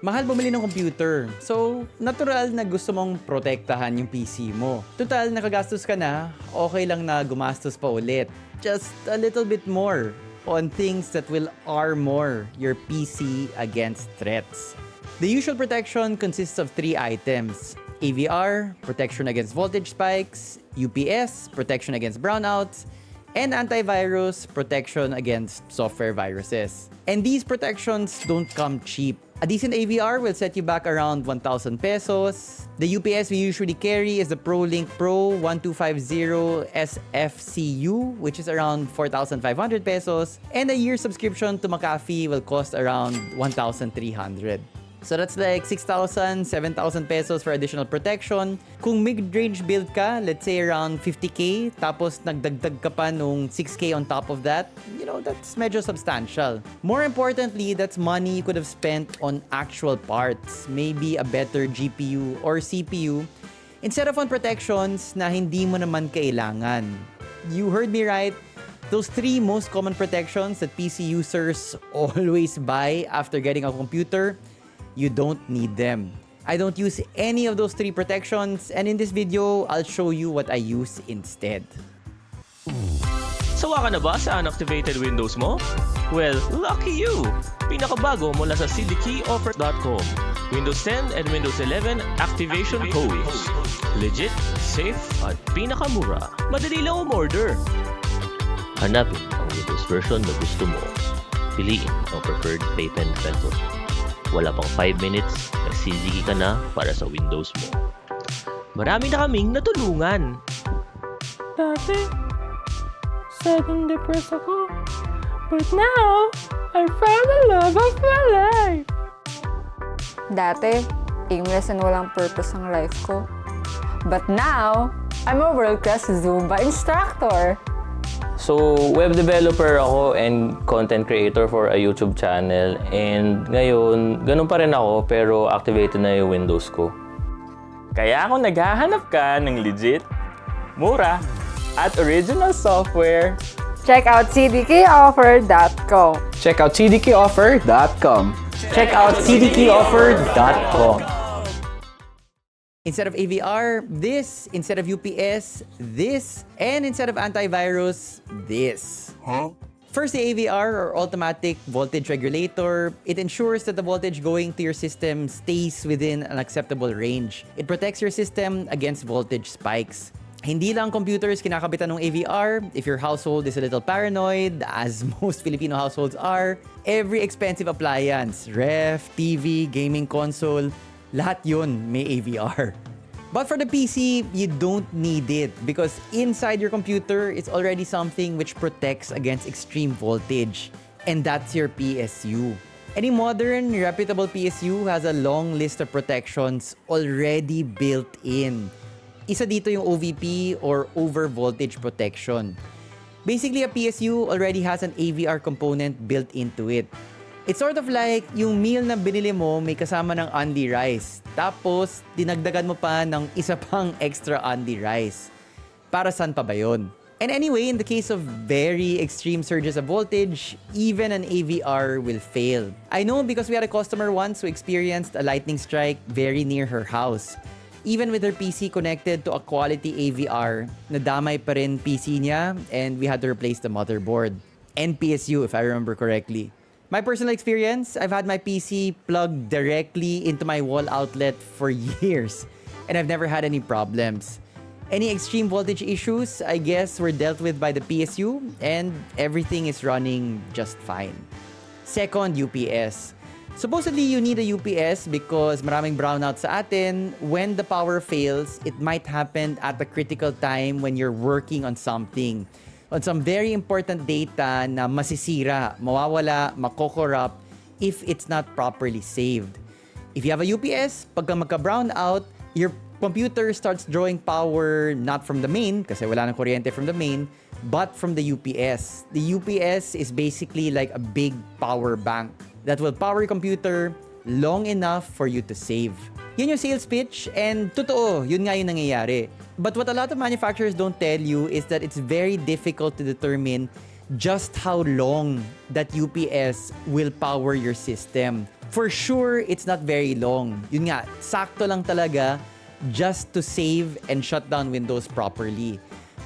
Mahal bumili ng computer. So, natural na gusto mong protektahan yung PC mo. Total, nakagastos ka na, okay lang na gumastos pa ulit. Just a little bit more on things that will armor your PC against threats. The usual protection consists of 3 items. AVR, protection against voltage spikes, UPS, protection against brownouts, and Antivirus, protection against software viruses. And these protections don't come cheap. A decent AVR will set you back around 1,000 pesos. The UPS we usually carry is the ProLink Pro 1250 SFCU, which is around 4,500 pesos. And a year subscription to McAfee will cost around 1,300. So that's like 6,000, 7,000 pesos for additional protection. Kung mid-range build ka, let's say around 50k, tapos nagdagdag ka pa nung 6k on top of that, that's medyo substantial. More importantly, that's money you could have spent on actual parts, maybe a better GPU or CPU, instead of on protections na hindi mo naman kailangan. You heard me right. Those 3 most common protections that PC users always buy after getting a computer, you don't need them. I don't use any of those 3 protections, and in this video, I'll show you what I use instead. Sawa ka na ba sa unactivated Windows mo? Well, lucky you! Pinakabago mula sa cdkeyoffer.com. Windows 10 and Windows 11 activation codes. Legit, safe, at pinakamura. Madali lang umorder. Hanapin ang Windows version na gusto mo. Piliin ang preferred payment method. Wala pang 5 minutes, nagsiligi ka na para sa Windows mo. Marami na kaming natulungan. Dati, sudden depressed ako. But now, I found the love of my life. Dati, aimless and walang purpose ang life ko. But now, I'm a world-class Zumba instructor. So, web developer ako and content creator for a YouTube channel. And ngayon, ganun pa rin ako pero activated na yung Windows ko. Kaya kung naghahanap ka ng legit, mura, at original software, Check out cdkeyoffer.com. Check out cdkeyoffer.com. Check out cdkeyoffer.com. Instead of AVR, this. Instead of UPS, this. And instead of antivirus, this. First, the AVR, or automatic voltage regulator. It ensures that the voltage going to your system stays within an acceptable range. It protects your system against voltage spikes. Hindi lang computers kinakabitan ng AVR. If your household is a little paranoid, as most Filipino households are, every expensive appliance, ref, TV, gaming console, lahat yun may AVR. But for the PC, you don't need it because inside your computer, it's already something which protects against extreme voltage. And that's your PSU. Any modern, reputable PSU has a long list of protections already built in. Isa dito yung OVP or over voltage protection. Basically, a PSU already has an AVR component built into it. It's sort of like yung meal na binili mo may kasama ng undi rice. Tapos, dinagdagan mo pa ng isa pang extra undi rice. Para saan pa ba yun? And anyway, in the case of very extreme surges of voltage, even an AVR will fail. I know because we had a customer once who experienced a lightning strike very near her house. Even with her PC connected to a quality AVR, nadamay pa rin PC niya and we had to replace the motherboard. And PSU, if I remember correctly. My personal experience, I've had my PC plugged directly into my wall outlet for years and I've never had any problems. Any extreme voltage issues, I guess, were dealt with by the PSU and everything is running just fine. Second, UPS. Supposedly, you need a UPS because maraming brownout sa atin. When the power fails, it might happen at a critical time when you're working on something. On some very important data na masisira, mawawala, mako-corrupt if it's not properly saved. If you have a UPS, pagka magka-brownout, your computer starts drawing power not from the main, kasi wala nang kuryente from the main, but from the UPS. The UPS is basically like a big power bank that will power your computer long enough for you to save. Yun yung sales pitch, and totoo, yun nga yung nangyayari. But what a lot of manufacturers don't tell you is that it's very difficult to determine just how long that UPS will power your system. For sure, it's not very long. Yun nga, sakto lang talaga just to save and shut down Windows properly.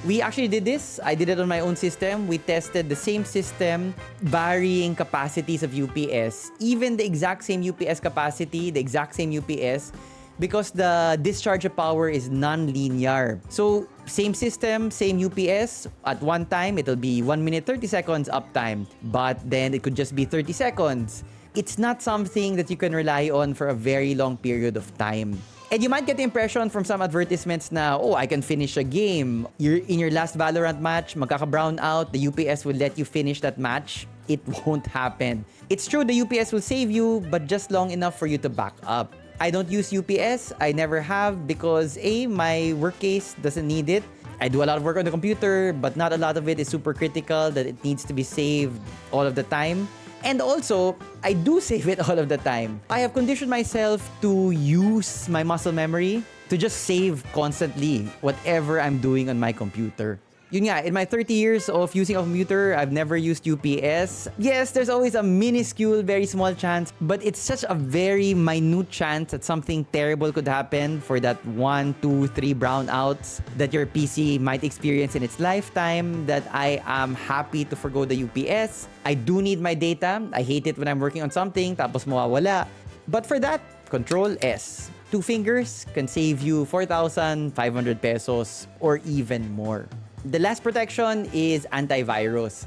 We actually did this. I did it on my own system. We tested the same system, varying capacities of UPS, even the exact same UPS capacity, the exact same UPS, because the discharge of power is non-linear. So, same system, same UPS. At one time, it'll be 1 minute 30 seconds uptime. But then, it could just be 30 seconds. It's not something that you can rely on for a very long period of time. And you might get the impression from some advertisements na, oh, I can finish a game. You're in your last Valorant match, magkaka-brown out, the UPS will let you finish that match. It won't happen. It's true the UPS will save you, but just long enough for you to back up. I don't use UPS. I never have because A, my work case doesn't need it. I do a lot of work on the computer, but not a lot of it is super critical that it needs to be saved all of the time. And also, I do save it all of the time. I have conditioned myself to use my muscle memory to just save constantly whatever I'm doing on my computer. Yun nga, in my 30 years of using a computer, I've never used UPS. Yes, there's always a minuscule, very small chance, but it's such a very minute chance that something terrible could happen for that 1, 2, 3 brownouts that your PC might experience in its lifetime that I am happy to forgo the UPS. I do need my data. I hate it when I'm working on something tapos mawawala. But for that, Control S. 2 fingers can save you 4,500 pesos or even more. The last protection is antivirus.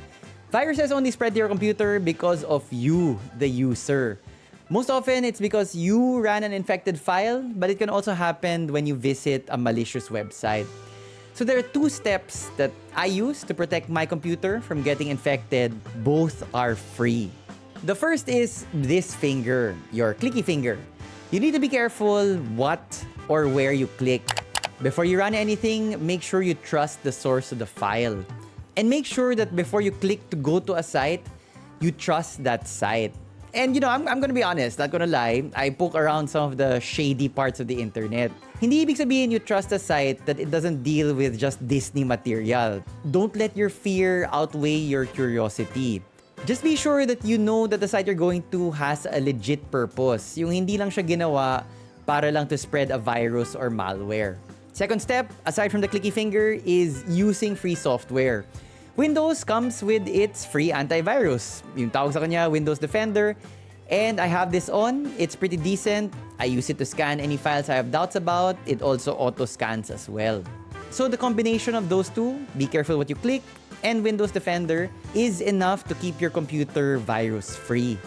Viruses only spread to your computer because of you, the user. Most often, it's because you ran an infected file, but it can also happen when you visit a malicious website. So there are 2 steps that I use to protect my computer from getting infected. Both are free. The first is this finger, your clicky finger. You need to be careful what or where you click. Before you run anything, make sure you trust the source of the file. And make sure that before you click to go to a site, you trust that site. And I'm gonna be honest, not gonna lie, I poke around some of the shady parts of the internet. Hindi ibig sabihin you trust a site that it doesn't deal with just Disney material. Don't let your fear outweigh your curiosity. Just be sure that you know that the site you're going to has a legit purpose. Yung hindi lang siya ginawa para lang to spread a virus or malware. Second step, aside from the clicky finger, is using free software. Windows comes with its free antivirus. Yung tawag sa kanya, Windows Defender. And I have this on. It's pretty decent. I use it to scan any files I have doubts about. It also auto-scans as well. So the combination of those two, be careful what you click, and Windows Defender is enough to keep your computer virus-free.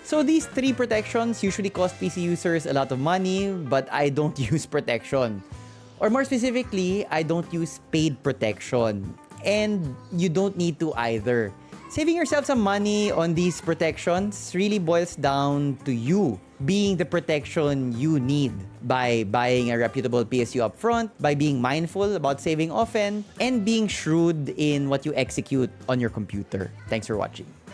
So these 3 protections usually cost PC users a lot of money, but I don't use protection. Or more specifically, I don't use paid protection. And you don't need to either. Saving yourself some money on these protections really boils down to you being the protection you need by buying a reputable PSU upfront, by being mindful about saving often, and being shrewd in what you execute on your computer. Thanks for watching.